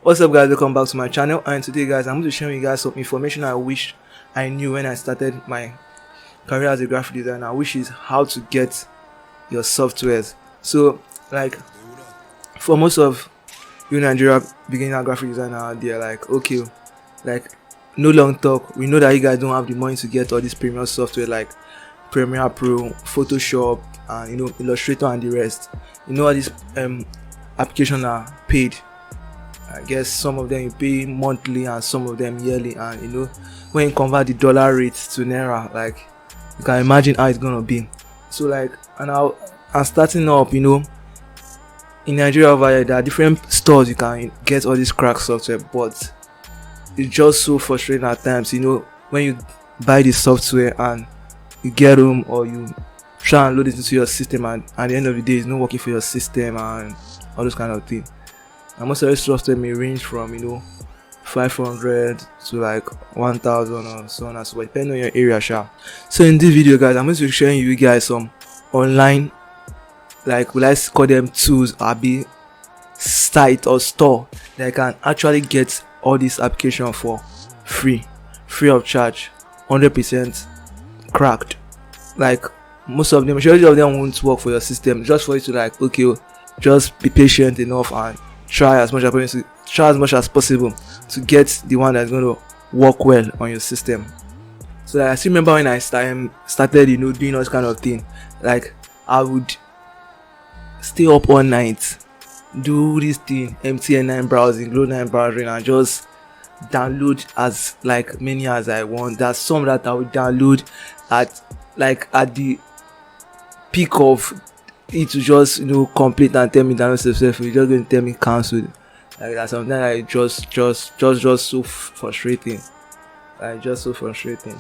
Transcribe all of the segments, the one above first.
What's up, guys? Welcome back to my channel. And today, guys, I'm going to share with you guys some information I wish I knew when I started my career as a graphic designer, which is how to get your softwares. So, like, for most of you Nigeria beginner graphic designer out there, okay, like, no long talk. We know that you guys don't have the money to get all this premium software like Premiere Pro, Photoshop, and Illustrator and the rest. All these applications are paid. I guess some of them you pay monthly and some of them yearly, and when you convert the dollar rate to naira, like, you can imagine how it's gonna be. So I'm starting up, in Nigeria over here. There are different stores you can get all this crack software, but it's just so frustrating at times, when you buy the software and you get home or you try and load it into your system, and at the end of the day it's not working for your system and all those kind of things. And most of the software may range from 500 to like 1000 or so on and so forth, depending on your area. So in this video, guys, I'm going to be showing you guys some online, like, will I call them tools, or be site or store that can actually get all this application for free of charge, 100% cracked. Like, majority of them won't work for your system, just for you to just be patient enough and try as much as possible to get the one that's going to work well on your system. So I still remember when I started doing all this kind of thing. Like, I would stay up all night, do this thing, MTN9 browsing, Glow9 browsing, and just download as many as I want. There's some that I would download at the peak of it to just complete and tell me download successful. You're just going to tell me cancelled. Like, that's something like just so frustrating. Just so frustrating.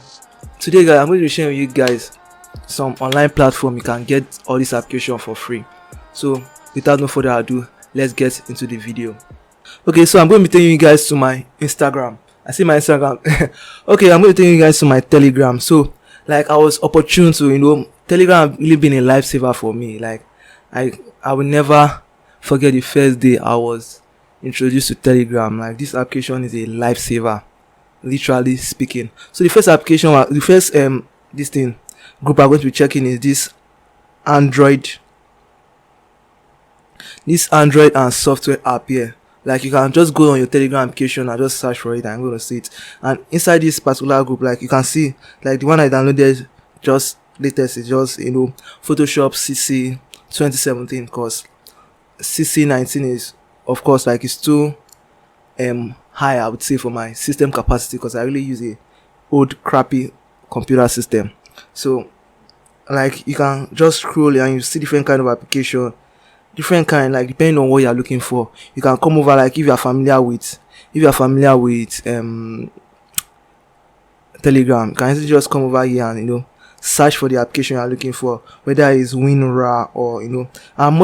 Today, guys, I'm going to be sharing with you guys some online platform you can get all this application for free. So without no further ado, let's get into the video. Okay, so I'm going to be taking you guys to my Instagram. I see my Instagram. Okay, I'm going to take you guys to my Telegram. So I was opportune to Telegram have really been a lifesaver for me. I will never forget the first day I was introduced to Telegram. This application is a lifesaver, literally speaking. So the first application, this thing group I'm going to be checking is this Android and software app here. You can just go on your Telegram application and just search for it and I'm going to see it. And inside this particular group, you can see, the one I downloaded just latest is just Photoshop CC 2017, because CC 19 is, of course, it's too high, I would say, for my system capacity, because I really use a old crappy computer system. So you can just scroll and you see different kind of application, different kind, depending on what you're looking for. You can come over, if you're familiar with Telegram, you can easily just come over here and search for the application you're looking for, whether it's WinRAR or and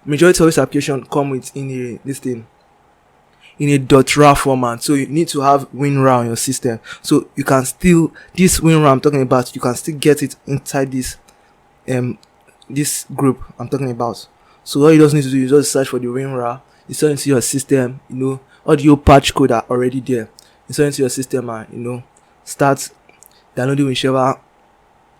majority of this application come with in a .RAR format. So you need to have WinRAR on your system, so you can still, this WinRAR I'm talking about, you can still get it inside this group I'm talking about. So all you just need to do is just search for the WinRAR, install into your system, all the old patch code are already there, install into your system and start downloading whichever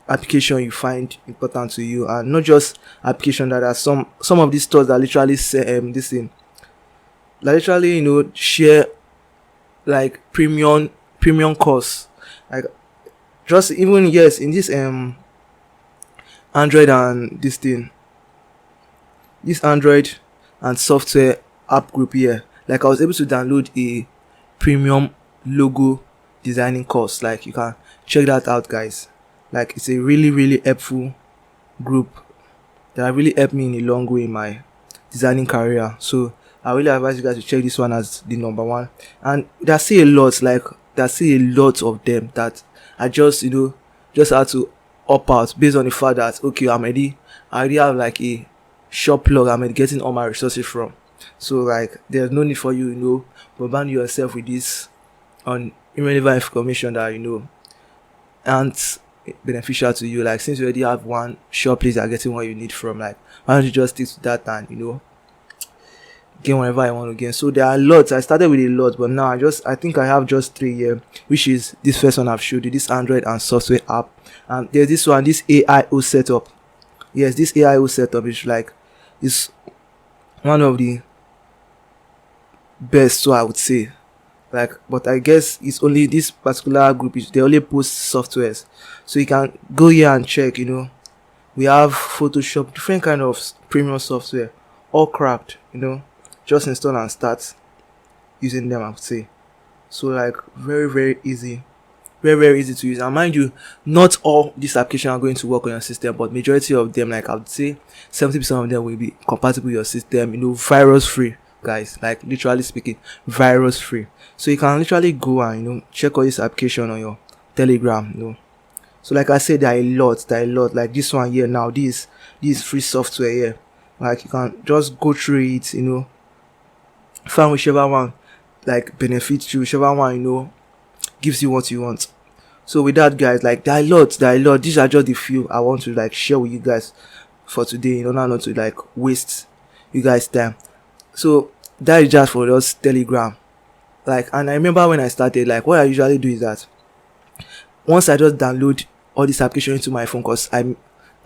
application you find important to you. And not just application, that are some of these stores that literally say this thing, literally share premium course, just even, yes, in this Android and this Android and software app group here, I was able to download a premium logo designing course. You can check that out, guys. It's a really helpful group that really helped me in a long way in my designing career. So I really advise you guys to check this one as the number one. And there's still a lot of them that I just had to opt out, based on the fact that, okay, I already have a shop plug I'm getting all my resources from. So there's no need for you bombard yourself with this on irrelevant information that and beneficial to you. Since you already have one shop place you're getting what you need from, why don't you just stick to that and gain whatever I want to gain. So there are lots. I started with a lot, but now I think I have just 3 here, which is this first one I've showed you, this Android and software app. And there's this one, this AIO setup. Yes, this AIO setup is like, is one of the best, so I would say. Like, but I guess it's only this particular group is they only post softwares, so you can go here and check. We have Photoshop, different kind of premium software, all cracked. Just install and start using them, I would say. So like, very very easy, very very easy to use. And mind you, not all these applications are going to work on your system, but majority of them, like I would say 70% of them will be compatible with your system. Virus free, guys, like literally speaking, virus free. So you can literally go and check all this application on your Telegram. So like I said, there are a lot, like this one here now, this free software here. Like, you can just go through it, find whichever one like benefits you, whichever one gives you what you want. So with that, guys, like there are a lot. These are just the few I want to like share with you guys for today, in order not to like waste you guys time. So that is just for us Telegram. Like, and I remember when I started, like what I usually do is that once I just download all this application into my phone, because I'm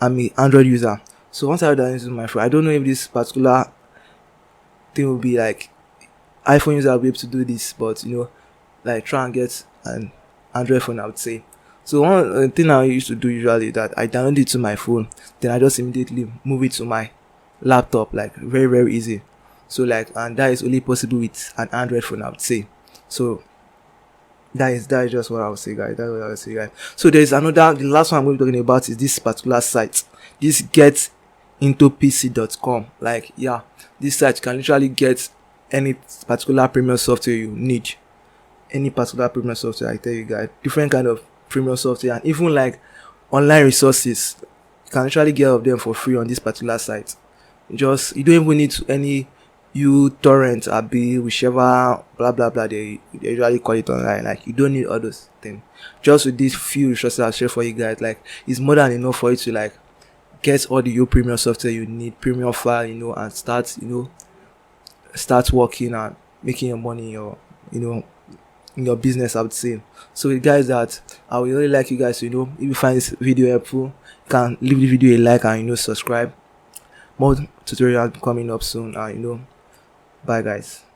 a Android user. So once I download it into my phone, I don't know if this particular thing will be like iPhone user will be able to do this, but like try and get an Android phone, I would say. So one thing I used to do usually that I download it to my phone, then I just immediately move it to my laptop, like very very easy. So like, and that is only possible with an Android phone, I would say. So that is just what I would say, guys. That's what I would say, guys. So there's the last one I'm going to be talking about is this particular site, this getintopc.com. Like, yeah, this site can literally get any particular premium software you need. Any particular premium software, I tell you guys, different kind of premium software, and even like online resources, you can literally get all of them for free on this particular site. You don't even need any torrent or be whichever blah blah blah they usually call it online. Like, you don't need all those things. Just with these few resources I'll share for you guys, like it's more than enough for you to like get all the premium software you need, premium file, and start working and making your money in your business, I would say. So guys, that I would really like you guys to if you find this video helpful, you can leave the video a like and subscribe. More tutorials coming up soon, and bye guys.